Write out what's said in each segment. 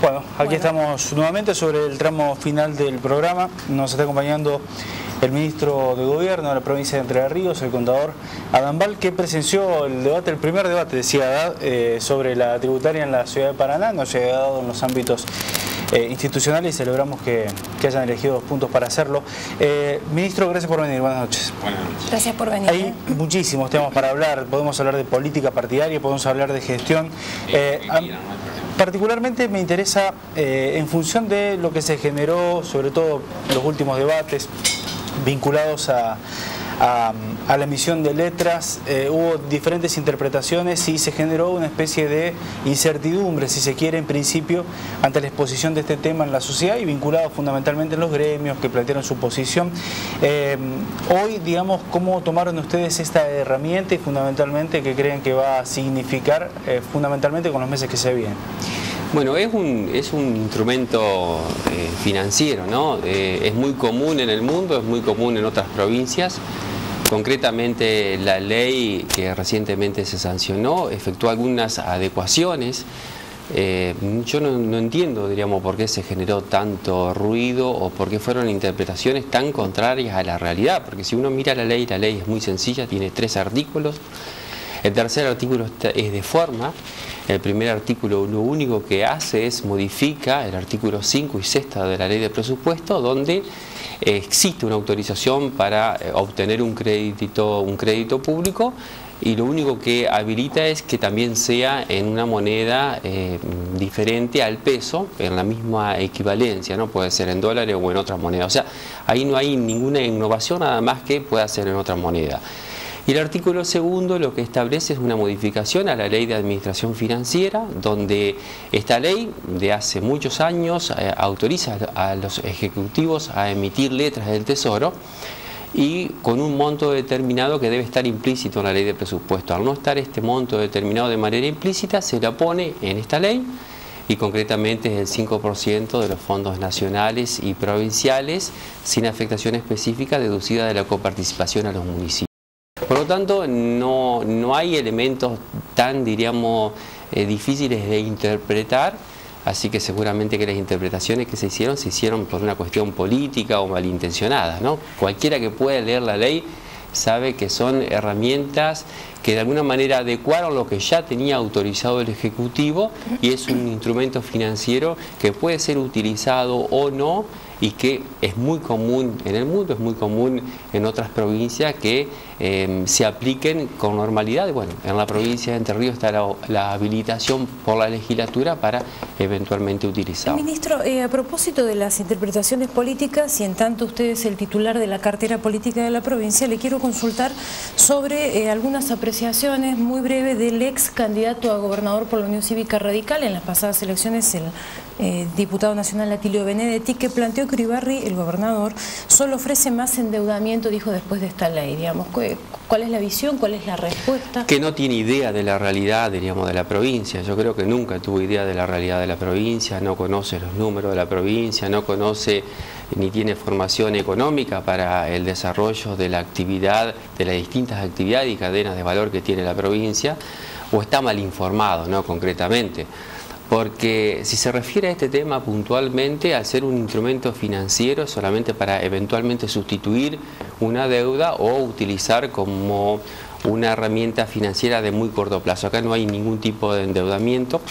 Bueno, aquí estamos nuevamente sobre el tramo final del programa. Nos está acompañando el ministro de Gobierno de la provincia de Entre Ríos, el contador Adán Bal, que presenció el debate, el primer debate, decía, sobre la tributaria en la ciudad de Paraná. No se ha dado en los ámbitos institucionales y celebramos que hayan elegido 2 puntos para hacerlo. Ministro, gracias por venir. Buenas noches. Buenas noches. Gracias por venir. Hay muchísimos temas para hablar. Podemos hablar de política partidaria, podemos hablar de gestión. Particularmente me interesa, en función de lo que se generó, sobre todo en los últimos debates vinculados a la emisión de letras, hubo diferentes interpretaciones y se generó una especie de incertidumbre, si se quiere, en principio, ante la exposición de este tema en la sociedad y vinculado fundamentalmente en los gremios que plantearon su posición. Hoy, digamos, ¿cómo tomaron ustedes esta herramienta y fundamentalmente qué creen que va a significar fundamentalmente con los meses que se vienen? Bueno, es un instrumento financiero, ¿no? Es muy común en el mundo, es muy común en otras provincias. Concretamente, la ley que recientemente se sancionó efectuó algunas adecuaciones. Yo no entiendo, diríamos, por qué se generó tanto ruido o por qué fueron interpretaciones tan contrarias a la realidad. Porque si uno mira la ley es muy sencilla, tiene 3 artículos. El tercer artículo es de forma. El primer artículo lo único que hace es modifica el artículo 5 y 6 de la ley de presupuesto, donde existe una autorización para obtener un crédito público, y lo único que habilita es que también sea en una moneda diferente al peso, en la misma equivalencia, ¿no? Puede ser en dólares o en otras monedas. O sea, ahí no hay ninguna innovación, nada más que pueda ser en otra moneda. Y el artículo segundo lo que establece es una modificación a la ley de administración financiera, donde esta ley de hace muchos años autoriza a los ejecutivos a emitir letras del Tesoro y con un monto determinado que debe estar implícito en la ley de presupuesto. Al no estar este monto determinado de manera implícita, se la pone en esta ley, y concretamente es el 5% de los fondos nacionales y provinciales sin afectación específica deducida de la coparticipación a los municipios. Por lo tanto, no hay elementos tan, diríamos, difíciles de interpretar, así que seguramente que las interpretaciones que se hicieron por una cuestión política o malintencionada, ¿no? Cualquiera que pueda leer la ley sabe que son herramientas que de alguna manera adecuaron lo que ya tenía autorizado el Ejecutivo, y es un instrumento financiero que puede ser utilizado o no, y que es muy común en el mundo, es muy común en otras provincias que se apliquen con normalidad. Bueno, en la provincia de Entre Ríos está la habilitación por la legislatura para eventualmente utilizarlo. Ministro, a propósito de las interpretaciones políticas, y en tanto usted es el titular de la cartera política de la provincia, le quiero consultar sobre algunas apreciaciones muy breves del ex candidato a gobernador por la Unión Cívica Radical en las pasadas elecciones, el diputado nacional Atilio Benedetti, que planteó que Uribarri, el gobernador, solo ofrece más endeudamiento, dijo, después de esta ley. Digamos, ¿cuál es la visión? ¿Cuál es la respuesta? Que no tiene idea de la realidad, diríamos, de la provincia. Yo creo que nunca tuvo idea de la realidad de la provincia, no conoce los números de la provincia, no conoce ni tiene formación económica para el desarrollo de la actividad, de las distintas actividades y cadenas de valor que tiene la provincia, o está mal informado, ¿no? Concretamente. Porque si se refiere a este tema puntualmente, al ser un instrumento financiero solamente para eventualmente sustituir una deuda o utilizar como una herramienta financiera de muy corto plazo. Acá no hay ningún tipo de endeudamiento.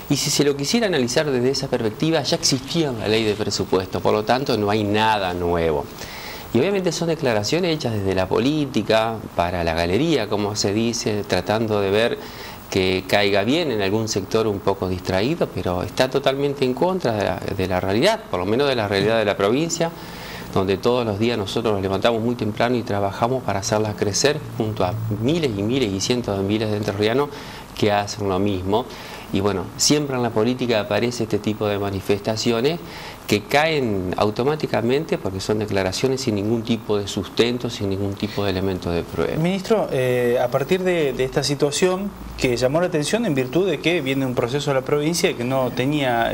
Y si se lo quisiera analizar desde esa perspectiva, ya existía la ley de presupuesto, por lo tanto no hay nada nuevo. Y obviamente son declaraciones hechas desde la política, para la galería, como se dice, tratando de ver que caiga bien en algún sector un poco distraído, pero está totalmente en contra de la realidad, por lo menos de la realidad de la provincia, donde todos los días nosotros nos levantamos muy temprano y trabajamos para hacerla crecer junto a miles y miles y cientos de miles de entrerrianos que hacen lo mismo. Y bueno, siempre en la política aparece este tipo de manifestaciones que caen automáticamente porque son declaraciones sin ningún tipo de sustento, sin ningún tipo de elemento de prueba. Ministro, a partir de esta situación que llamó la atención en virtud de que viene un proceso de la provincia que no tenía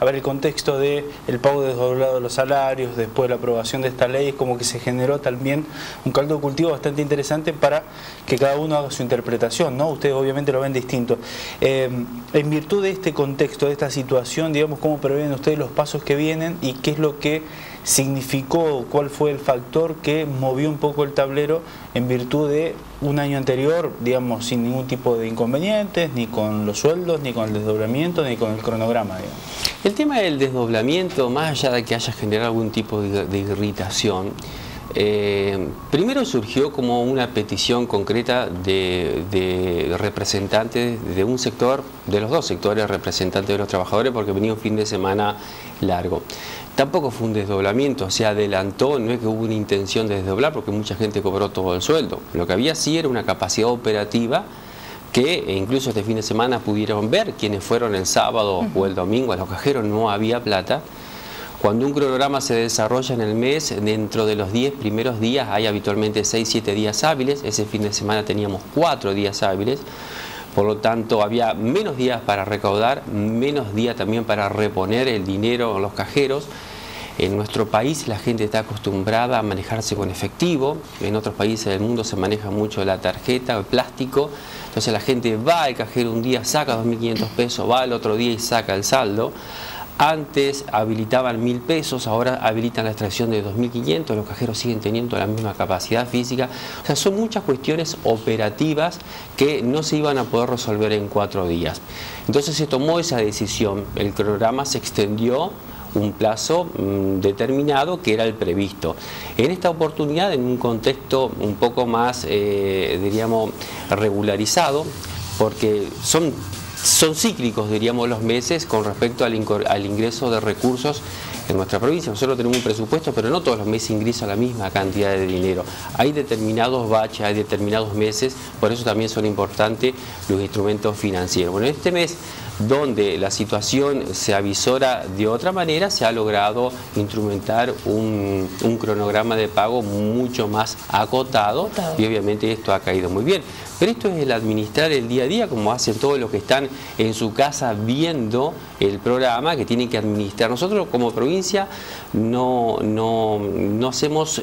a ver, el contexto de el pago desdoblado de los salarios, después de la aprobación de esta ley, es como que se generó también un caldo de cultivo bastante interesante para que cada uno haga su interpretación, ¿no? Ustedes obviamente lo ven distinto. En virtud de este contexto, de esta situación, digamos, ¿cómo prevén ustedes los pasos que vienen y qué es lo que significó, cuál fue el factor que movió un poco el tablero en virtud de un año anterior, digamos, sin ningún tipo de inconvenientes, ni con los sueldos, ni con el desdoblamiento, ni con el cronograma, digamos? El tema del desdoblamiento, más allá de que haya generado algún tipo de irritación, primero surgió como una petición concreta de representantes de un sector, de los dos sectores representantes de los trabajadores, porque venía un fin de semana largo. Tampoco fue un desdoblamiento, se adelantó, no es que hubo una intención de desdoblar porque mucha gente cobró todo el sueldo. Lo que había sí era una capacidad operativa que incluso este fin de semana pudieron ver quienes fueron el sábado o el domingo a los cajeros, no había plata. Cuando un cronograma se desarrolla en el mes, dentro de los 10 primeros días hay habitualmente 6-7 días hábiles, ese fin de semana teníamos 4 días hábiles, por lo tanto había menos días para recaudar, menos días también para reponer el dinero en los cajeros. En nuestro país la gente está acostumbrada a manejarse con efectivo, en otros países del mundo se maneja mucho la tarjeta o el plástico, entonces la gente va al cajero un día, saca 2.500 pesos, va al otro día y saca el saldo. Antes habilitaban 1.000 pesos, ahora habilitan la extracción de 2.500, los cajeros siguen teniendo la misma capacidad física. O sea, son muchas cuestiones operativas que no se iban a poder resolver en 4 días. Entonces se tomó esa decisión, el cronograma se extendió un plazo determinado que era el previsto. En esta oportunidad, en un contexto un poco más, diríamos, regularizado, porque son cíclicos, diríamos, los meses con respecto al ingreso de recursos en nuestra provincia. Nosotros tenemos un presupuesto, pero no todos los meses ingresa la misma cantidad de dinero. Hay determinados baches, hay determinados meses, por eso también son importantes los instrumentos financieros. Bueno, este mes, donde la situación se avisora de otra manera, se ha logrado instrumentar un cronograma de pago mucho más acotado y obviamente esto ha caído muy bien. Pero esto es el administrar el día a día, como hacen todos los que están en su casa viendo el programa, que tienen que administrar. Nosotros como provincia no hacemos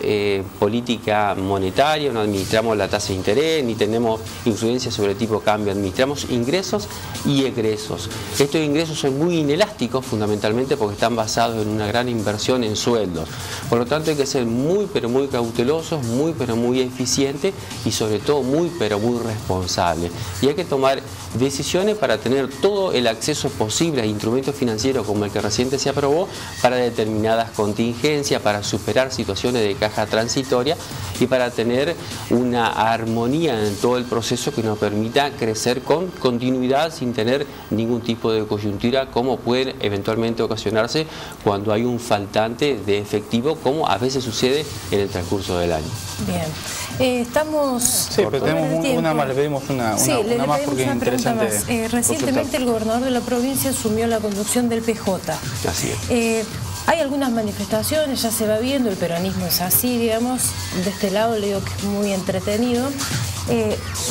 política monetaria, no administramos la tasa de interés, ni tenemos influencia sobre el tipo de cambio, administramos ingresos y egresos. Estos ingresos son muy inelásticos fundamentalmente porque están basados en una gran inversión en sueldos. Por lo tanto hay que ser muy pero muy cautelosos, muy pero muy eficientes y sobre todo muy pero muy responsables. Y hay que tomar decisiones para tener todo el acceso posible a instrumentos financieros como el que reciente se aprobó para determinadas contingencias, para superar situaciones de caja transitoria y para tener una armonía en todo el proceso que nos permita crecer con continuidad sin tener ningún tipo de coyuntura como puede eventualmente ocasionarse cuando hay un faltante de efectivo, como a veces sucede en el transcurso del año. Bien, estamos... Sí, pero tenemos una más, le pedimos una más porque es interesante. Recientemente el gobernador de la provincia asumió la conducción del PJ. Así es. Hay algunas manifestaciones, ya se va viendo, el peronismo es así, digamos, de este lado le digo que es muy entretenido.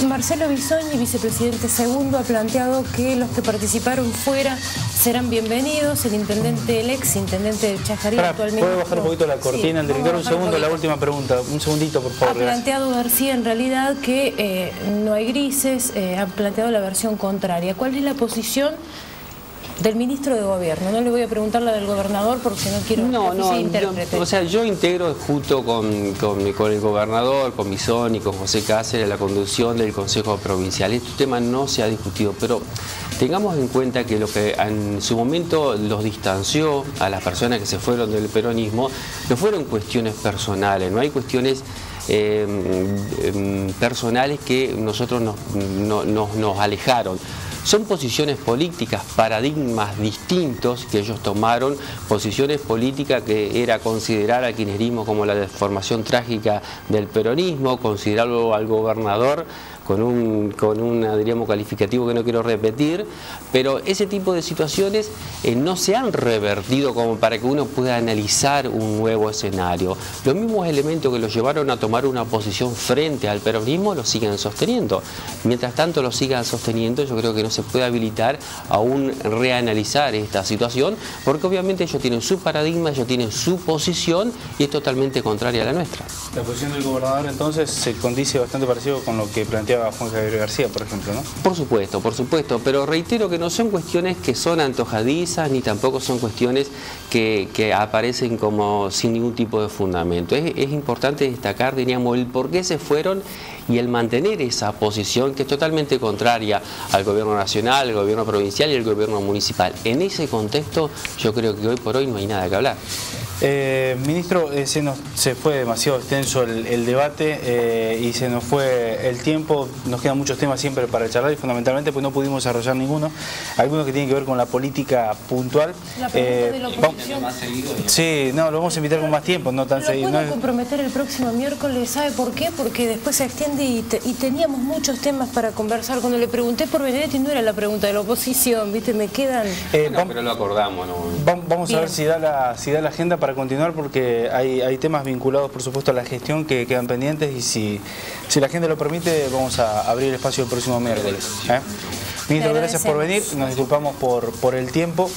Marcelo Bisoñi, vicepresidente segundo, ha planteado que los que participaron fuera serán bienvenidos. El intendente, el ex intendente de Chajarí actualmente... ¿Puede bajar un poquito la cortina, el director? Un segundo, la última pregunta, un segundito por favor. Ha planteado García en realidad que no hay grises, ha planteado la versión contraria. ¿Cuál es la posición del ministro de Gobierno? No le voy a preguntar la del gobernador porque no quiero que se interprete. Yo integro junto con el gobernador, con Bisoñi y con José Cáceres la conducción del Consejo Provincial. Este tema no se ha discutido, pero tengamos en cuenta que lo que en su momento los distanció a las personas que se fueron del peronismo no fueron cuestiones personales, no hay cuestiones personales que nosotros nos alejaron. Son posiciones políticas, paradigmas distintos que ellos tomaron, posiciones políticas que era considerar al kirchnerismo como la deformación trágica del peronismo, considerarlo al gobernador diríamos, calificativo que no quiero repetir, pero ese tipo de situaciones no se han revertido como para que uno pueda analizar un nuevo escenario. Los mismos elementos que los llevaron a tomar una posición frente al peronismo lo siguen sosteniendo. Mientras tanto lo sigan sosteniendo, yo creo que no se puede habilitar a un reanalizar esta situación, porque obviamente ellos tienen su paradigma, ellos tienen su posición y es totalmente contraria a la nuestra. La posición del gobernador entonces se condice bastante parecido con lo que planteaba Juan Javier García, por ejemplo, ¿no? Por supuesto, pero reitero que no son cuestiones que son antojadizas, ni tampoco son cuestiones que aparecen como sin ningún tipo de fundamento. Es importante destacar, diríamos, el por qué se fueron y el mantener esa posición que es totalmente contraria al gobierno nacional, al gobierno provincial y al gobierno municipal. En ese contexto yo creo que hoy por hoy no hay nada que hablar. Ministro, se fue demasiado extenso el debate y se nos fue el tiempo. Nos quedan muchos temas siempre para charlar y fundamentalmente pues no pudimos desarrollar ninguno. Algunos que tienen que ver con la política puntual. La pregunta de la oposición. Sí, no, lo vamos a invitar con más tiempo, no tan seguido. ¿Puedo comprometer el próximo miércoles? ¿Sabe por qué? Porque después se extiende y teníamos muchos temas para conversar. Cuando le pregunté por Benedetti no era la pregunta de la oposición, ¿viste? Me quedan... pero lo acordamos, ¿no? Vamos a ver si da la agenda para continuar, porque hay temas vinculados por supuesto a la gestión que quedan pendientes y si la agenda lo permite vamos a abrir el espacio el próximo miércoles. Ministro, gracias por venir, nos disculpamos por el tiempo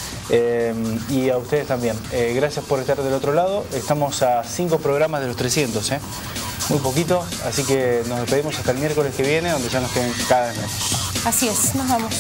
y a ustedes también. Gracias por estar del otro lado, estamos a 5 programas de los 300, muy poquito, así que nos despedimos hasta el miércoles que viene, donde ya nos queden cada vez menos. Así es, nos vamos.